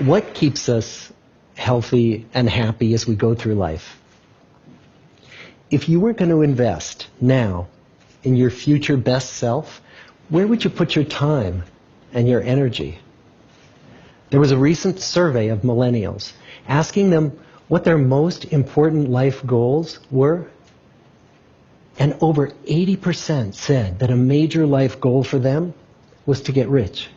What keeps us healthy and happy as we go through life? If you were going to invest now in your future best self, where would you put your time and your energy? There was a recent survey of millennials asking them what their most important life goals were. And over 80% said that a major life goal for them was to get rich.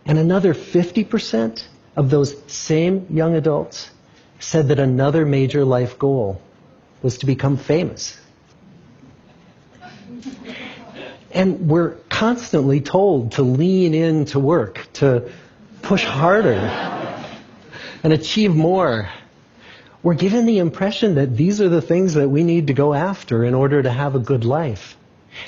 And another 50% of those same young adults said that another major life goal was to become famous. And we're constantly told to lean into work, to push harder and achieve more. We're given the impression that these are the things that we need to go after in order to have a good life.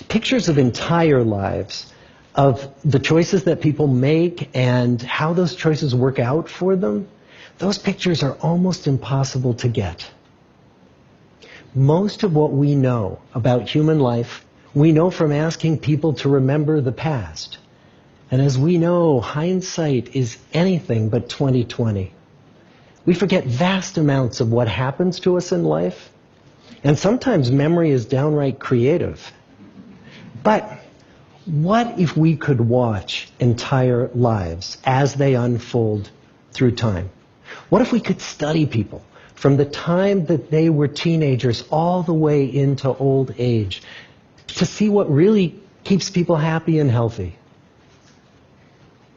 Pictures of entire lives, of the choices that people make and how those choices work out for them, those pictures are almost impossible to get. Most of what we know about human life, we know from asking people to remember the past. And as we know, hindsight is anything but 20/20. We forget vast amounts of what happens to us in life, and sometimes memory is downright creative. But what if we could watch entire lives as they unfold through time? What if we could study people from the time that they were teenagers all the way into old age to see what really keeps people happy and healthy?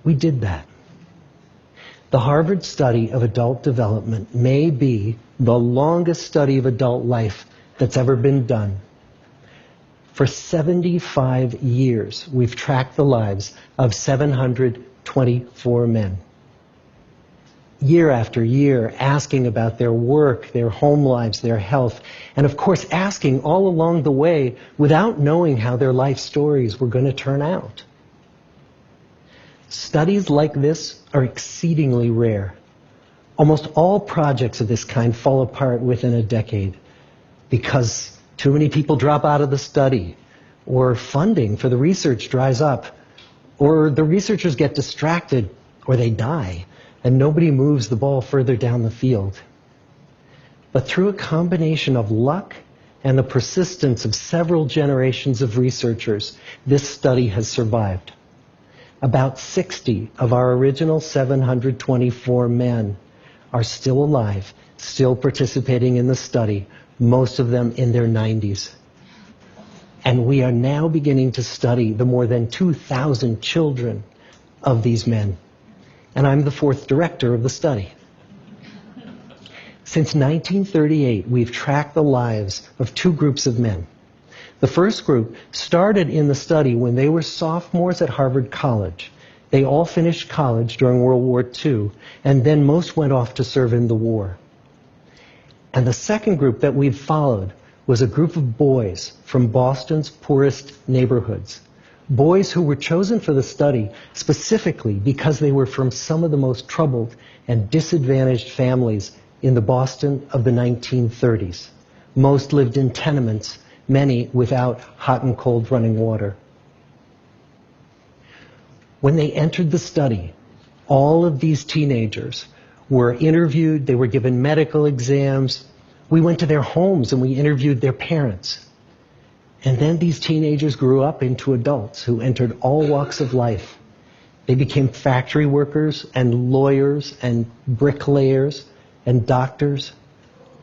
We did that. The Harvard study of adult development may be the longest study of adult life that's ever been done. For 75 years, we've tracked the lives of 724 men. Year after year, asking about their work, their home lives, their health, and of course asking all along the way without knowing how their life stories were going to turn out. Studies like this are exceedingly rare. Almost all projects of this kind fall apart within a decade because too many people drop out of the study, or funding for the research dries up, or the researchers get distracted, or they die, and nobody moves the ball further down the field. But through a combination of luck and the persistence of several generations of researchers, this study has survived. About 60 of our original 724 men are still alive, still participating in the study, most of them in their 90s. And we are now beginning to study the more than 2,000 children of these men. And I'm the fourth director of the study. Since 1938, we've tracked the lives of two groups of men. The first group started in the study when they were sophomores at Harvard College. They all finished college during World War II, and then most went off to serve in the war. And the second group that we've followed was a group of boys from Boston's poorest neighborhoods. Boys who were chosen for the study specifically because they were from some of the most troubled and disadvantaged families in the Boston of the 1930s. Most lived in tenements, many without hot and cold running water. When they entered the study, all of these teenagers were interviewed, they were given medical exams. We went to their homes and we interviewed their parents. And then these teenagers grew up into adults who entered all walks of life. They became factory workers and lawyers and bricklayers and doctors,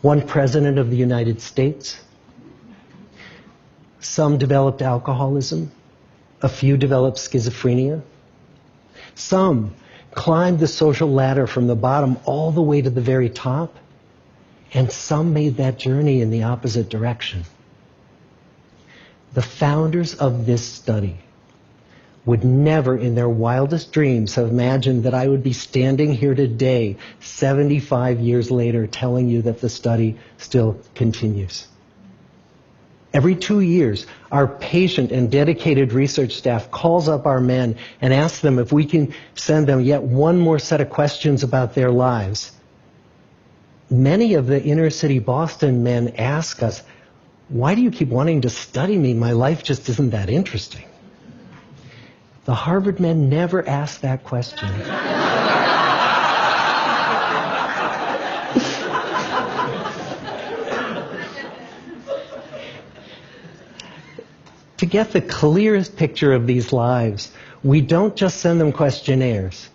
one president of the United States. Some developed alcoholism, a few developed schizophrenia. Some climbed the social ladder from the bottom all the way to the very top, and some made that journey in the opposite direction. The founders of this study would never in their wildest dreams have imagined that I would be standing here today, 75 years later, telling you that the study still continues. Every 2 years, our patient and dedicated research staff calls up our men and asks them if we can send them yet one more set of questions about their lives. Many of the inner city Boston men ask us, "Why do you keep wanting to study me? My life just isn't that interesting." The Harvard men never asked that question. To get the clearest picture of these lives, we don't just send them questionnaires.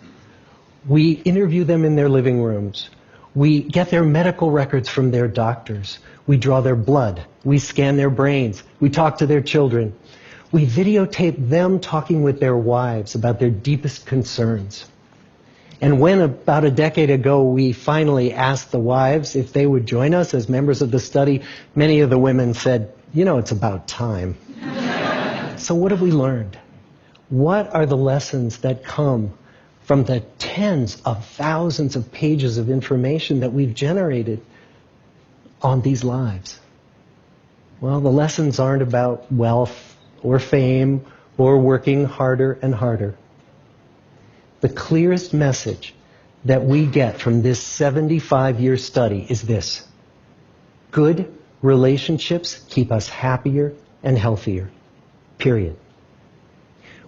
We interview them in their living rooms. We get their medical records from their doctors. We draw their blood. We scan their brains. We talk to their children. We videotape them talking with their wives about their deepest concerns. And when about a decade ago we finally asked the wives if they would join us as members of the study, many of the women said, "You know, it's about time." So what have we learned? What are the lessons that come from the tens of thousands of pages of information that we've generated on these lives? Well, the lessons aren't about wealth or fame or working harder and harder. The clearest message that we get from this 75-year study is this: good relationships keep us happier and healthier. Period.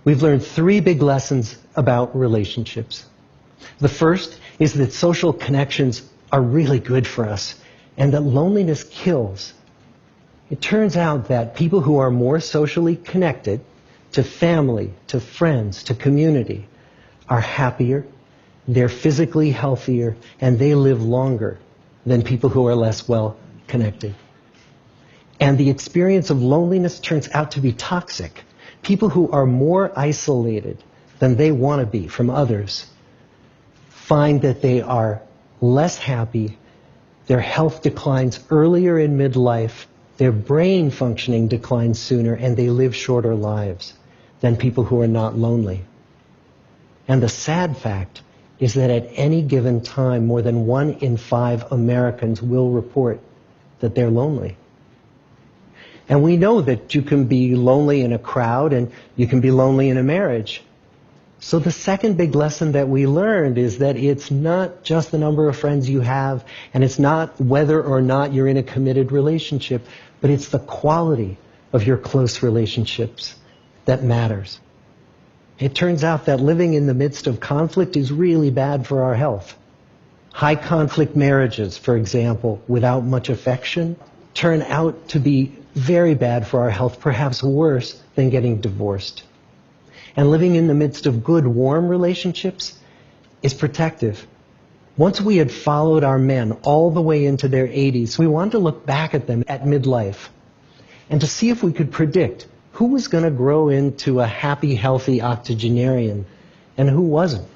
We've learned 3 big lessons about relationships. The first is that social connections are really good for us and that loneliness kills. It turns out that people who are more socially connected to family, to friends, to community are happier, they're physically healthier, and they live longer than people who are less well connected. And the experience of loneliness turns out to be toxic. People who are more isolated than they want to be from others find that they are less happy, their health declines earlier in midlife, their brain functioning declines sooner, and they live shorter lives than people who are not lonely. And the sad fact is that at any given time, more than 1 in 5 Americans will report that they're lonely. And we know that you can be lonely in a crowd and you can be lonely in a marriage. So the second big lesson that we learned is that it's not just the number of friends you have, and it's not whether or not you're in a committed relationship, but it's the quality of your close relationships that matters. It turns out that living in the midst of conflict is really bad for our health. High conflict marriages, for example, without much affection, turn out to be very bad for our health, perhaps worse than getting divorced. And living in the midst of good, warm relationships is protective. Once we had followed our men all the way into their 80s, we wanted to look back at them at midlife and to see if we could predict who was going to grow into a happy, healthy octogenarian and who wasn't.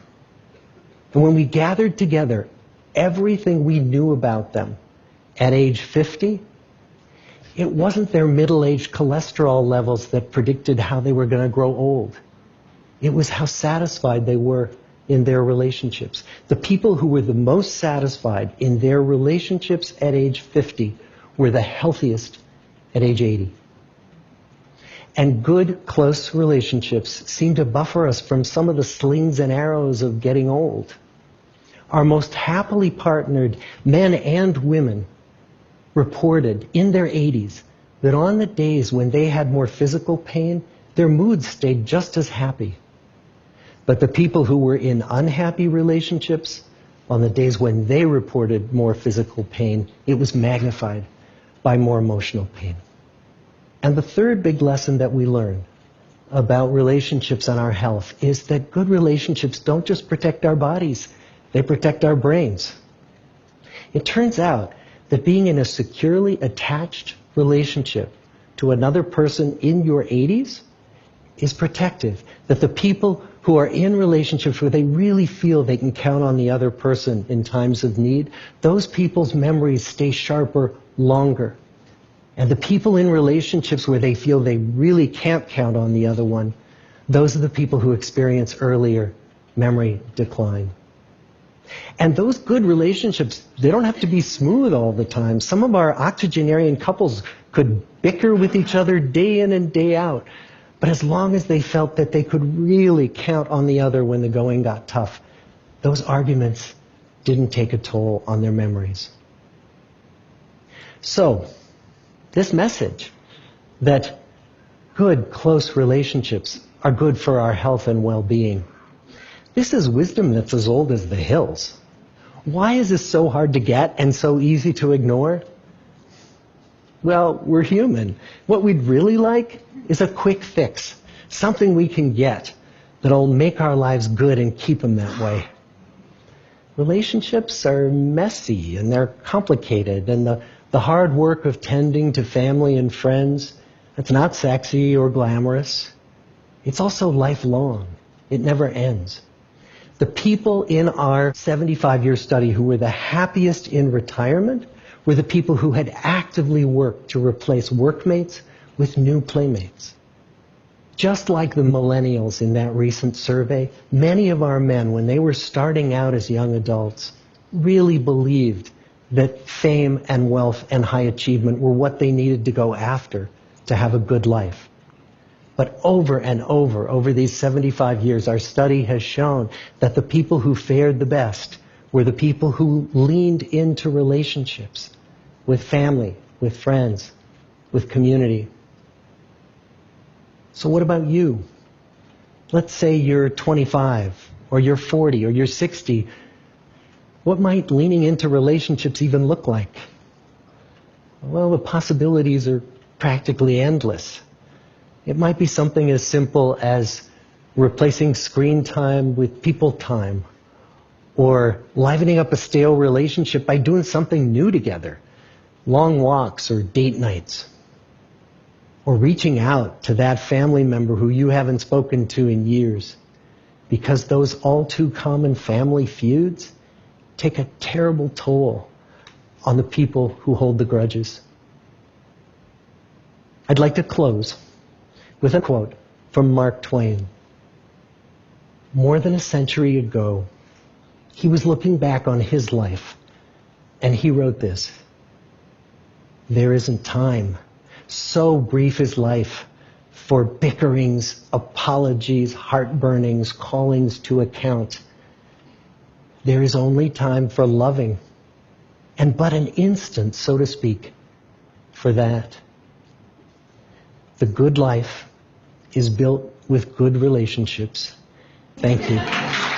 And when we gathered together everything we knew about them at age 50, it wasn't their middle-aged cholesterol levels that predicted how they were going to grow old. It was how satisfied they were in their relationships. The people who were the most satisfied in their relationships at age 50 were the healthiest at age 80. And good, close relationships seem to buffer us from some of the slings and arrows of getting old. Our most happily partnered men and women reported in their 80s that on the days when they had more physical pain, their moods stayed just as happy. But the people who were in unhappy relationships, on the days when they reported more physical pain, it was magnified by more emotional pain. And the third big lesson that we learn about relationships and our health is that good relationships don't just protect our bodies, they protect our brains. It turns out that being in a securely attached relationship to another person in your 80s is protective. That the people who are in relationships where they really feel they can count on the other person in times of need, those people's memories stay sharper longer. And the people in relationships where they feel they really can't count on the other one, those are the people who experience earlier memory decline. And those good relationships, they don't have to be smooth all the time. Some of our octogenarian couples could bicker with each other day in and day out. But as long as they felt that they could really count on the other when the going got tough, those arguments didn't take a toll on their memories. So, this message that good, close relationships are good for our health and well-being, this is wisdom that's as old as the hills. Why is this so hard to get and so easy to ignore? Well, we're human. What we'd really like is a quick fix, something we can get that'll make our lives good and keep them that way. Relationships are messy and they're complicated, and the hard work of tending to family and friends, it's not sexy or glamorous. It's also lifelong. It never ends. The people in our 75-year study who were the happiest in retirement were the people who had actively worked to replace workmates with new playmates. Just like the millennials in that recent survey, many of our men, when they were starting out as young adults, really believed that fame and wealth and high achievement were what they needed to go after to have a good life. But over and over these 75 years, our study has shown that the people who fared the best were the people who leaned into relationships with family, with friends, with community. So what about you? Let's say you're 25, or you're 40, or you're 60. What might leaning into relationships even look like? Well, the possibilities are practically endless. It might be something as simple as replacing screen time with people time, or livening up a stale relationship by doing something new together, long walks or date nights, or reaching out to that family member who you haven't spoken to in years, because those all too common family feuds take a terrible toll on the people who hold the grudges. I'd like to close with a quote from Mark Twain. More than a century ago, he was looking back on his life, and he wrote this: "There isn't time. So brief is life for bickerings, apologies, heartburnings, callings to account. There is only time for loving, and but an instant, so to speak, for that. The good life is built with good relationships." Thank you.